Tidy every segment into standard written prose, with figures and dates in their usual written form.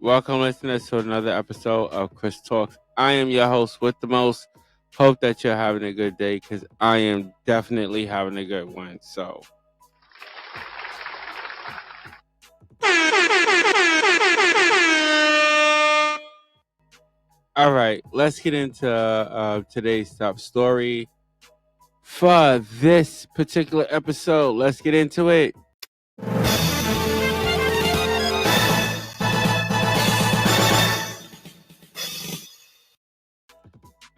Welcome, listeners, to another episode of Chris Talks. I am your host with the most. Hope that you're having a good day because I am definitely having a good one. So, all right, let's get into today's top story for this particular episode. Let's get into it.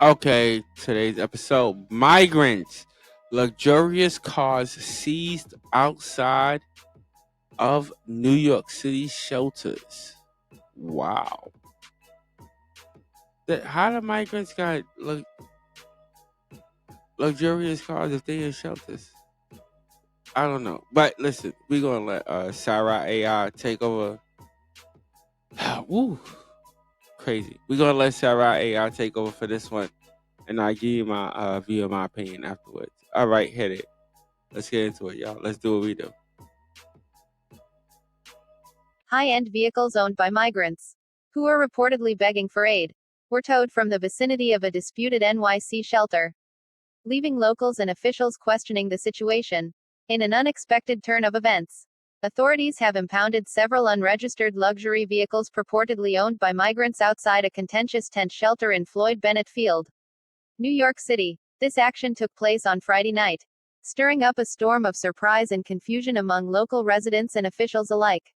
Okay, today's episode: Migrants, luxurious cars seized outside of New York City shelters. Wow. How do migrants got luxurious cars if they in shelters? I don't know. But listen, we're going to let Sarah AI take over. Woo. Crazy. We're going to let Sarah AI take over for this one. And I'll give you my view and my opinion afterwards. All right, hit it. Let's get into it, y'all. Let's do what we do. High-end vehicles owned by migrants, who are reportedly begging for aid, were towed from the vicinity of a disputed NYC shelter, leaving locals and officials questioning the situation. In an unexpected turn of events, authorities have impounded several unregistered luxury vehicles purportedly owned by migrants outside a contentious tent shelter in Floyd Bennett Field, New York City. This action took place on Friday night, stirring up a storm of surprise and confusion among local residents and officials alike.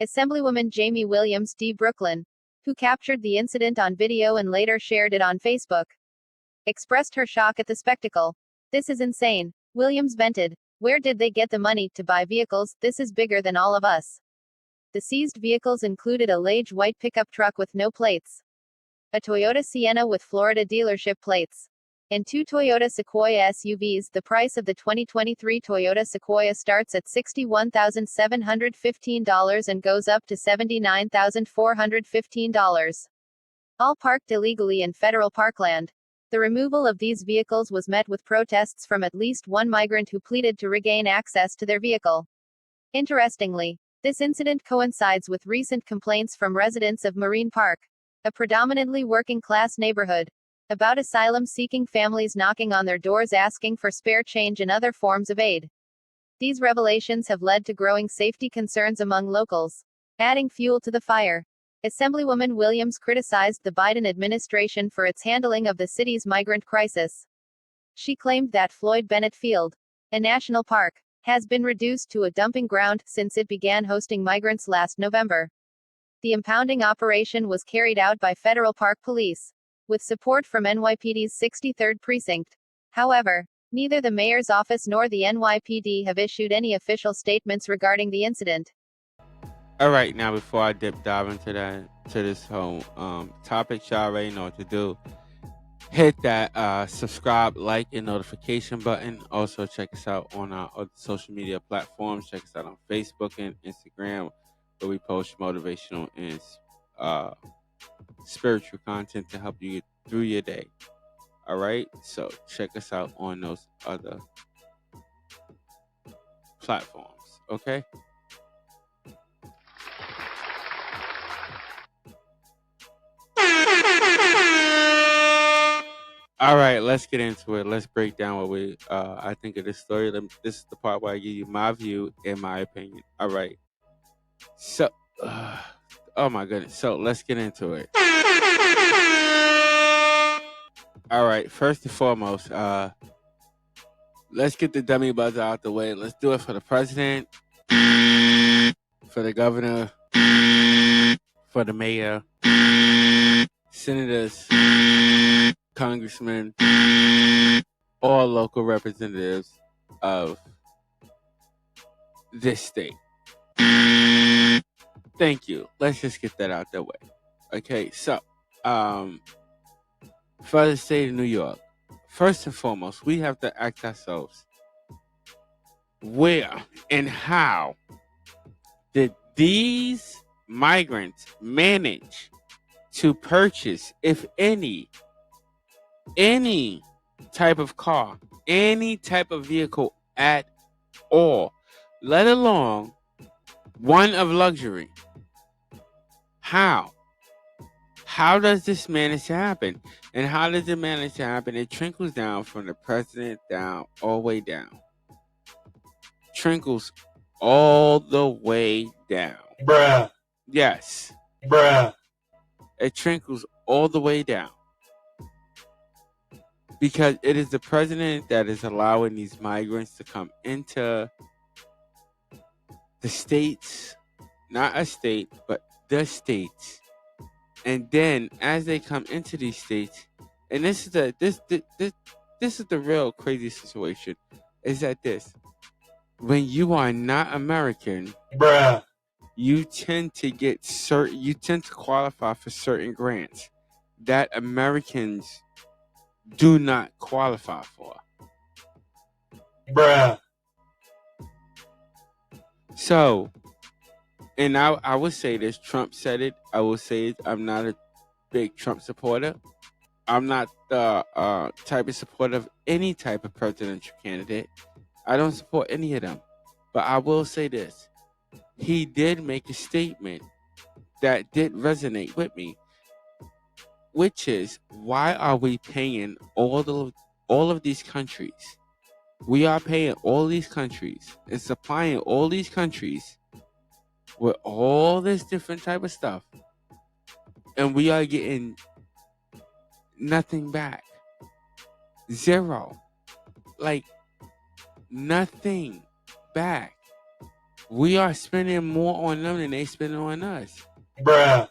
Assemblywoman Jamie Williams D. Brooklyn, who captured the incident on video and later shared it on Facebook, expressed her shock at the spectacle. "This is insane," Williams vented. "Where did they get the money to buy vehicles? This is bigger than all of us." The seized vehicles included a Lage white pickup truck with no plates, a Toyota Sienna with Florida dealership plates, and two Toyota Sequoia SUVs. The price of the 2023 Toyota Sequoia starts at $61,715 and goes up to $79,415. All parked illegally in federal parkland. The removal of these vehicles was met with protests from at least one migrant who pleaded to regain access to their vehicle. Interestingly, this incident coincides with recent complaints from residents of Marine Park, a predominantly working-class neighborhood, about asylum-seeking families knocking on their doors asking for spare change and other forms of aid. These revelations have led to growing safety concerns among locals, adding fuel to the fire. Assemblywoman Williams criticized the Biden administration for its handling of the city's migrant crisis. She claimed that Floyd Bennett Field, a national park, has been reduced to a dumping ground since it began hosting migrants last November. The impounding operation was carried out by federal park police, with support from NYPD's 63rd Precinct. However, neither the mayor's office nor the NYPD have issued any official statements regarding the incident. All right, now before I dive into this whole topic, y'all already know what to do. Hit that subscribe, like, and notification button. Also, check us out on our other social media platforms. Check us out on Facebook and Instagram, where we post motivational and spiritual content to help you get through your day. All right, so check us out on those other platforms. Okay. All right, let's get into it. Let's break down what I think of this story. This is the part where I give you my view and my opinion. All right. So, oh my goodness. So let's get into it. All right. First and foremost, let's get the dummy buzzer out the way. Let's do it for the president, for the governor, for the mayor, senators, congressmen, all local representatives of this state. Thank you. Let's just get that out the way. Okay, so for the state of New York, first and foremost, we have to ask ourselves, where and how did these migrants manage to purchase, if any type of car, any type of vehicle at all, let alone one of luxury? How? How does this manage to happen? And how does it manage to happen? It trickles down from the president down, all the way down. Trickles all the way down. Bruh. Yes. Bruh. It trickles all the way down. Because it is the president that is allowing these migrants to come into the states, not a state, but the states. And then as they come into these states, and this is the real crazy situation, is that when you are not American, Bruh. you tend to qualify for certain grants that Americans do not qualify for. Bruh. So, and I would say this, Trump said it, I will say it, I'm not a big Trump supporter. I'm not the type of supporter of any type of presidential candidate. I don't support any of them. But I will say this. He did make a statement that did resonate with me, which is, why are we paying all of these countries? We are paying all these countries and supplying all these countries with all this different type of stuff, and we are getting nothing back. Zero. Like, nothing back. We are spending more on them than they spending on us. Bruh.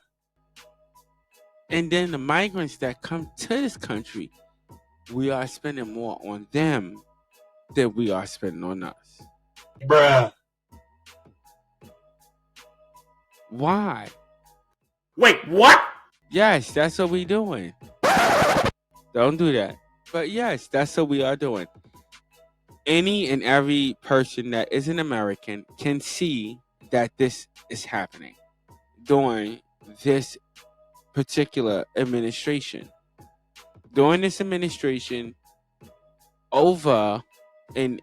And then the migrants that come to this country, we are spending more on them than we are spending on us. Bruh. Why? Wait, what? Yes, that's what we doing. Don't do that. But yes, that's what we are doing. Any and every person that is an American can see that this is happening during this particular administration. During this administration, over and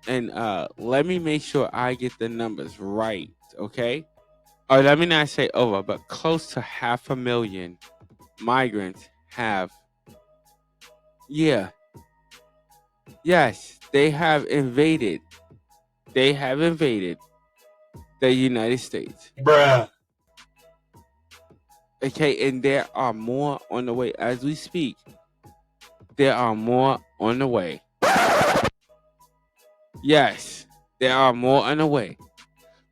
let me make sure I get the numbers right, okay? Or let me not say over, but close to 500,000 migrants have, yes, they have invaded the United States. Bruh. Okay, and there are more on the way as we speak. There are more on the way. Yes, there are more on the way.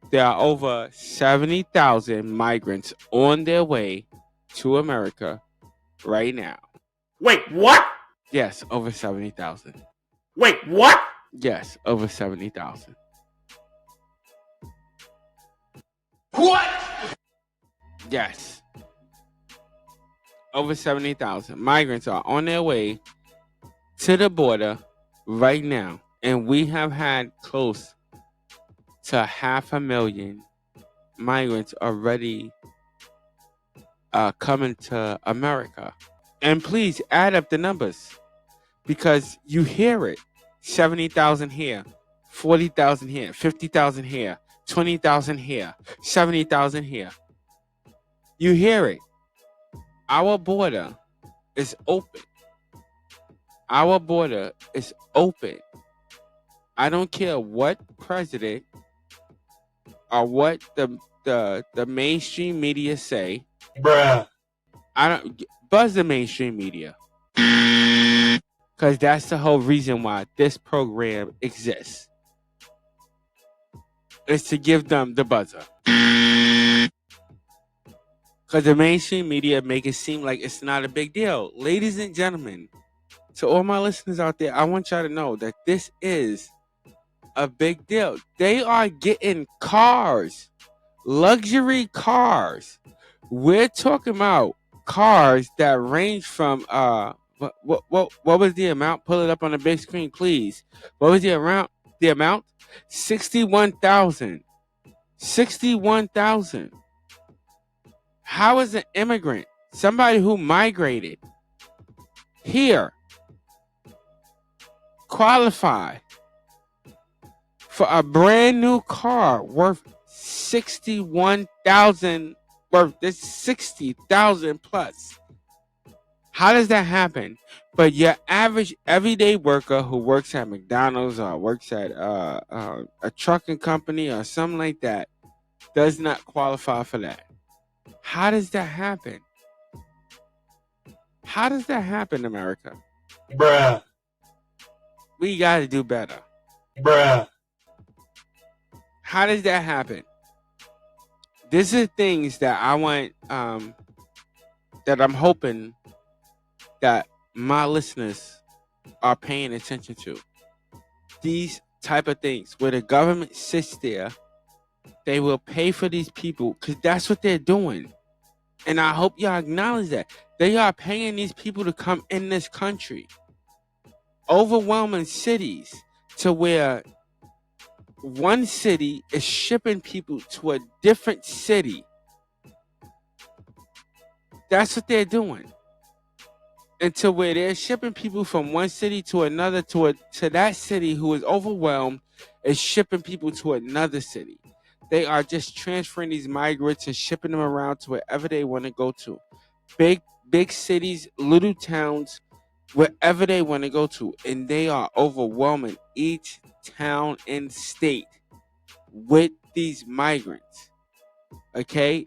There are over 70,000 migrants on their way to America right now. Wait, what? Yes, over 70,000. Wait, what? Yes, over 70,000. What? Yes. Over 70,000 migrants are on their way to the border right now. And we have had close to 500,000 migrants already coming to America. And please add up the numbers, because you hear it. 70,000 here, 40,000 here, 50,000 here, 20,000 here, 70,000 here. You hear it. Our border is open. Our border is open. I don't care what president or what the mainstream media say. Bruh. I don't buzz the mainstream media, because that's the whole reason why this program exists. It's to give them the buzzer. Because the mainstream media make it seem like it's not a big deal. Ladies and gentlemen, to all my listeners out there, I want y'all to know that this is a big deal. They are getting cars, luxury cars. We're talking about cars that range from what was the amount? Pull it up on the big screen, please. What was the amount? The amount? 61,000. 61,000. How is an immigrant, somebody who migrated here, qualify for a brand new car worth $61,000? worth this 60,000 plus. How does that happen? But your average everyday worker who works at McDonald's or works at a trucking company or something like that does not qualify for that. How does that happen? How does that happen, America? Bruh. We got to do better. Bruh. How does that happen? These are things that I want, that I'm hoping that my listeners are paying attention to. These type of things where the government sits there, they will pay for these people because that's what they're doing. And I hope y'all acknowledge that. They are paying these people to come in this country. Overwhelming cities to where one city is shipping people to a different city. That's what they're doing. And to where they're shipping people from one city to another to that city who is overwhelmed is shipping people to another city. They are just transferring these migrants and shipping them around to wherever they want to go to. Big cities, little towns, wherever they want to go to. And they are overwhelming each town and state with these migrants. Okay?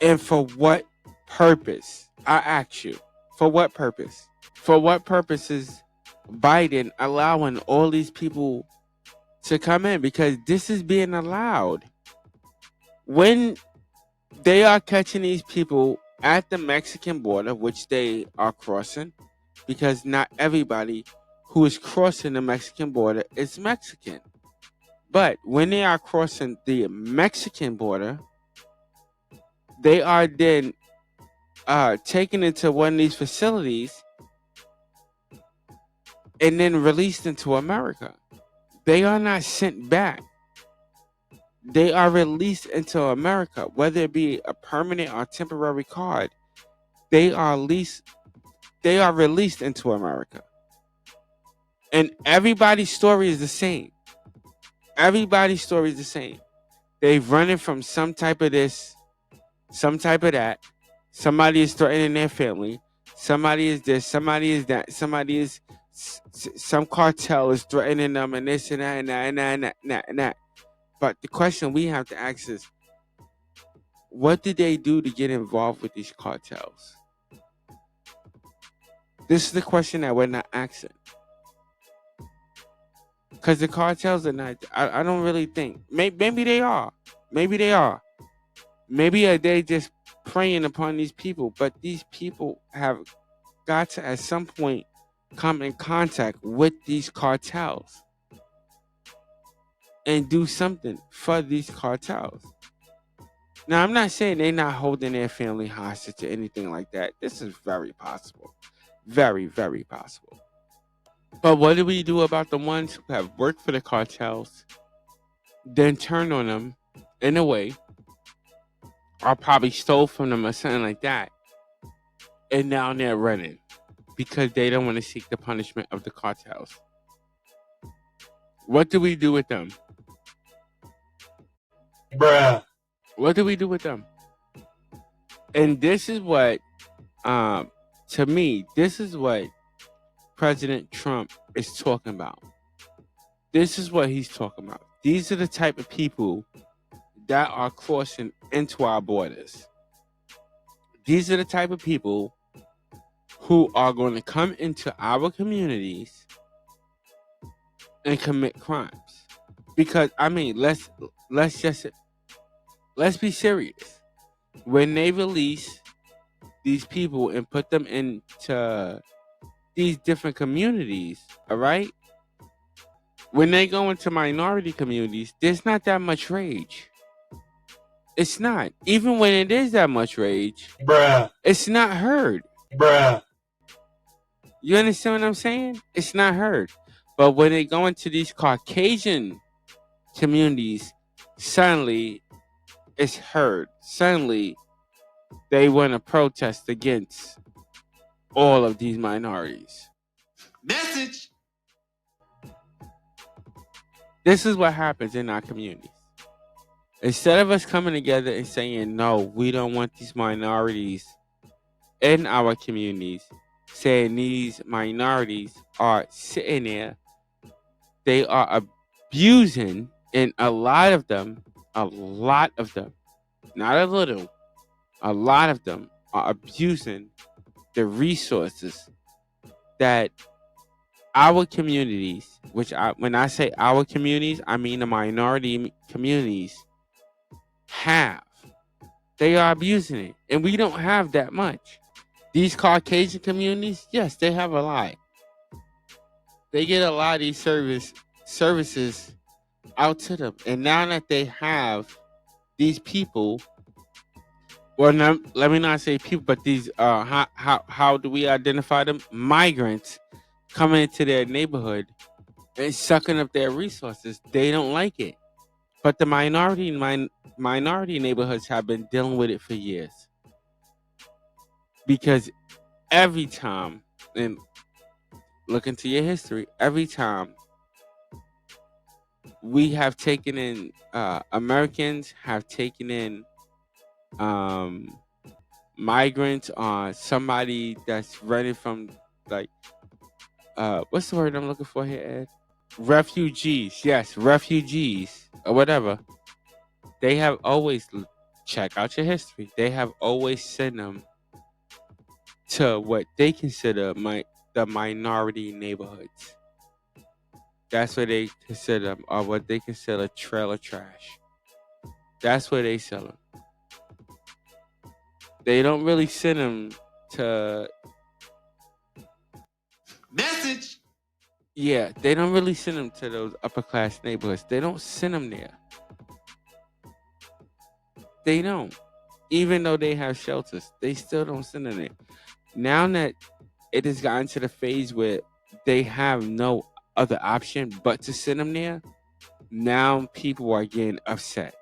And for what purpose? I ask you, for what purpose? For what purpose is Biden allowing all these people to come in? Because this is being allowed. When they are catching these people at the Mexican border, which they are crossing, because not everybody who is crossing the Mexican border is Mexican. But when they are crossing the Mexican border, they are then taken into one of these facilities and then released into America. They are not sent back. They are released into America, whether it be a permanent or temporary card. They are released into America. And everybody's story is the same. Everybody's story is the same. They're running from some type of this, some type of that. Somebody is threatening their family. Somebody is this. Somebody is that. Somebody is some cartel is threatening them and this and that and that and that and that and that. But the question we have to ask is, what did they do to get involved with these cartels? This is the question that we're not asking. Because the cartels are not, I don't really think. Maybe they are. Maybe they are. Maybe they just preying upon these people. But these people have got to, at some point, come in contact with these cartels and do something for these cartels. Now, I'm not saying they're not holding their family hostage or anything like that. This is very possible. Very, very possible. But what do we do about the ones who have worked for the cartels, then turn on them in a way, or probably stole from them or something like that, and now they're running because they don't want to seek the punishment of the cartels? What do we do with them? Bruh. What do we do with them? And this is what, to me, this is what President Trump is talking about. This is what he's talking about. These are the type of people that are crossing into our borders. These are the type of people who are going to come into our communities and commit crimes. Because I mean, let's be serious. When they release these people and put them into these different communities, all right? When they go into minority communities, there's not that much rage. It's not. Even when it is that much rage, Bruh. it's not heard. Bruh. You understand what I'm saying? It's not heard. But when they go into these Caucasian communities, suddenly it's heard. Suddenly they want to protest against all of these minorities. Message. This is what happens in our communities. Instead of us coming together and saying, no, we don't want these minorities in our communities, saying these minorities are sitting there, they are abusing, and a lot of them, not a little, a lot of them are abusing the resources that our communities, when I say our communities, I mean the minority communities, have. They are abusing it, and we don't have that much. These Caucasian communities, yes, they have a lot. They get a lot of these services out to them, and now that they have these people, well, now, let me not say people, but these how do we identify them? Migrants coming into their neighborhood and sucking up their resources. They don't like it, but the minority neighborhoods have been dealing with it for years because every time, and look into your history, every time we have taken in Americans have taken in um migrants or somebody that's running from, like, what's the word I'm looking for here, Ed? Refugees. Yes, refugees or whatever. They have always, check out your history. They have always sent them to what they consider the minority neighborhoods. That's what they consider them, or what they consider trailer trash. That's where they sell them. They don't really send them to. Message. Yeah, they don't really send them to those upper class neighborhoods. They don't send them there. They don't. Even though they have shelters, they still don't send them there. Now that it has gotten to the phase where they have no other option but to send them there, now people are getting upset.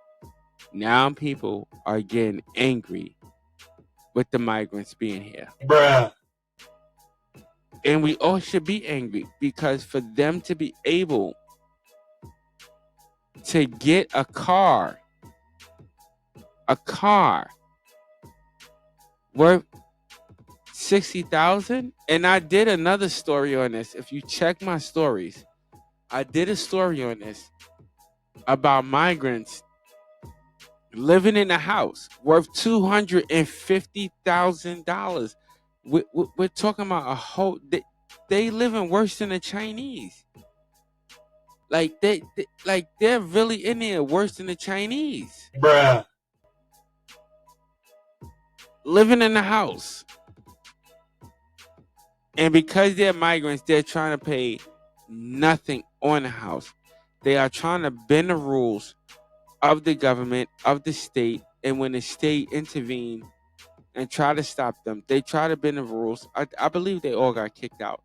Now people are getting angry with the migrants being here. Bruh. And we all should be angry, because for them to be able to get a car worth $60,000. And I did another story on this. If you check my stories, I did a story on this about migrants living in a house worth $250,000. We're talking about a whole. They living worse than the Chinese. Like they're really in there worse than the Chinese. Bruh. Living in the house. And because they're migrants, they're trying to pay nothing on the house. They are trying to bend the rules of the government, of the state. And when the state intervene and try to stop them, they try to bend the rules. I believe they all got kicked out.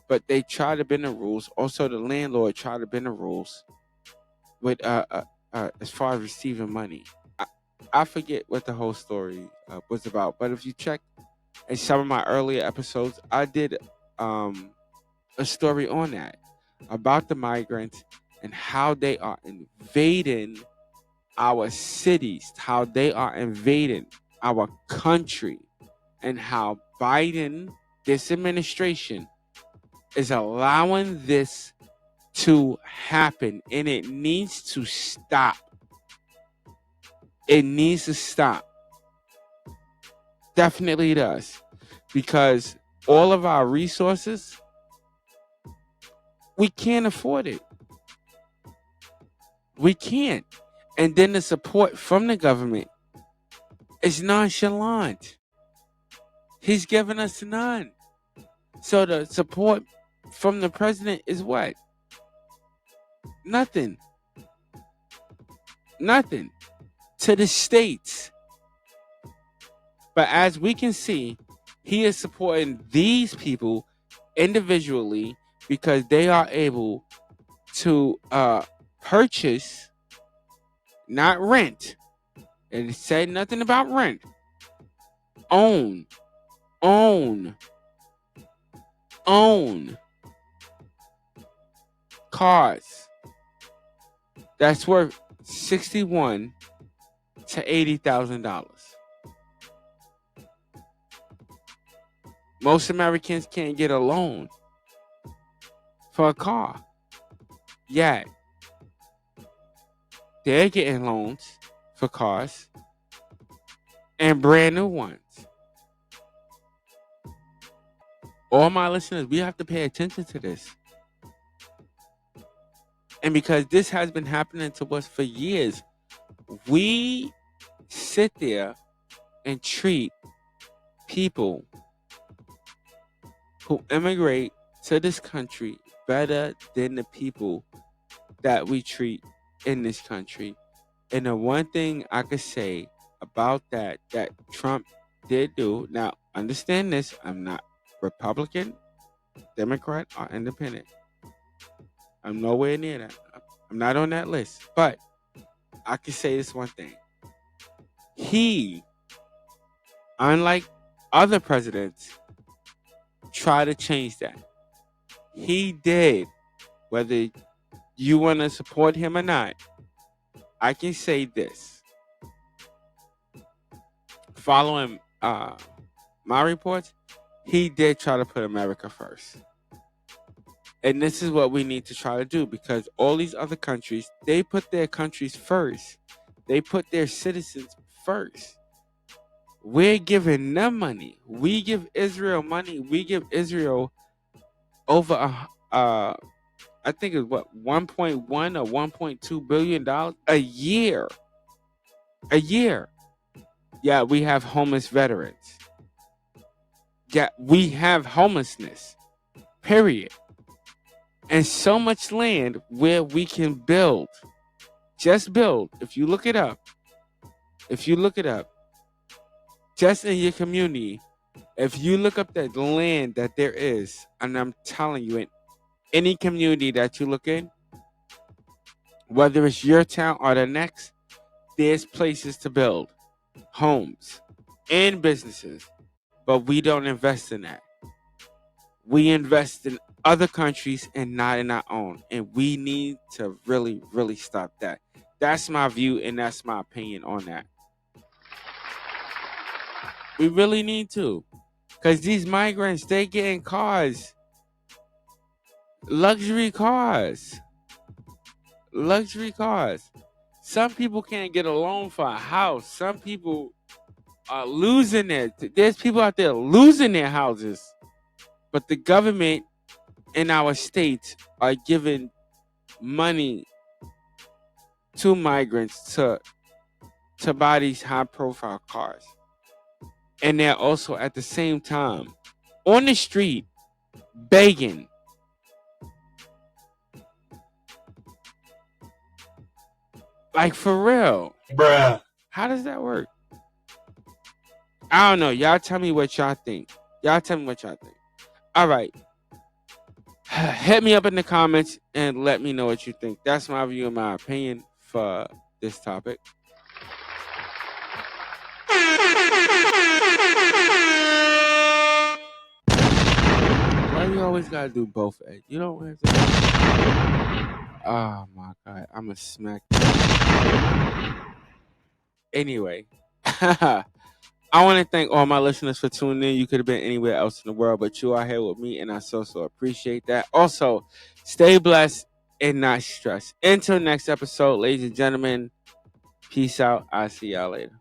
But they try to bend the rules. Also, the landlord tried to bend the rules with as far as receiving money. I forget what the whole story was about. But if you check in some of my earlier episodes, I did a story on that, about the migrants and how they are invading our cities, how they are invading our country, and how Biden, this administration, is allowing this to happen, and it needs to stop. It needs to stop. Definitely does. Because all of our resources, we can't afford it. We can't. And then the support from the government is nonchalant. He's giving us none. So the support from the president is what? Nothing. Nothing. To the states. But as we can see, he is supporting these people individually because they are able to purchase, not rent. And it said nothing about rent. Own cars that's worth $61 to $80,000. Most Americans can't get a loan for a car. Yet, they're getting loans for cars and brand new ones. All my listeners, we have to pay attention to this. And because this has been happening to us for years, we sit there and treat people who immigrate to this country better than the people that we treat in this country. And the one thing I could say about that Trump did do, now understand this, I'm not Republican, Democrat, or Independent. I'm nowhere near that. I'm not on that list. But I can say this one thing. He, unlike other presidents, tried to change that. He did. Whether you want to support him or not, I can say this. Following my reports, he did try to put America first. And this is what we need to try to do, because all these other countries, they put their countries first. They put their citizens first. We're giving them money. We give Israel money. We give Israel over I think it's what, 1.1 or 1.2 billion dollars a year. A year. Yeah, we have homeless veterans. Yeah, we have homelessness. Period. And so much land where we can build. Just build. If you look it up. Just in your community, if you look up that land that there is, and I'm telling you, in any community that you look in, whether it's your town or the next, there's places to build homes and businesses. But we don't invest in that. We invest in other countries and not in our own. And we need to really, really stop that. That's my view and that's my opinion on that. We really need to. Because these migrants, they get in cars. Luxury cars. Some people can't get a loan for a house. Some people are losing it. There's people out there losing their houses. But the government in our states are giving money to migrants to buy these high-profile cars. And they're also at the same time on the street begging. Like, for real. Bruh. How does that work? I don't know. Y'all tell me what y'all think. All right. Hit me up in the comments and let me know what you think. That's my view and my opinion for this topic. Why you always gotta do both, Ed? You don't have to. Oh my God, I'm a smack. Anyway, I want to thank all my listeners for tuning in. You could have been anywhere else in the world, but you are here with me, and I so appreciate that. Also, stay blessed and not stressed. Until next episode, ladies and gentlemen, peace out. I'll see y'all later.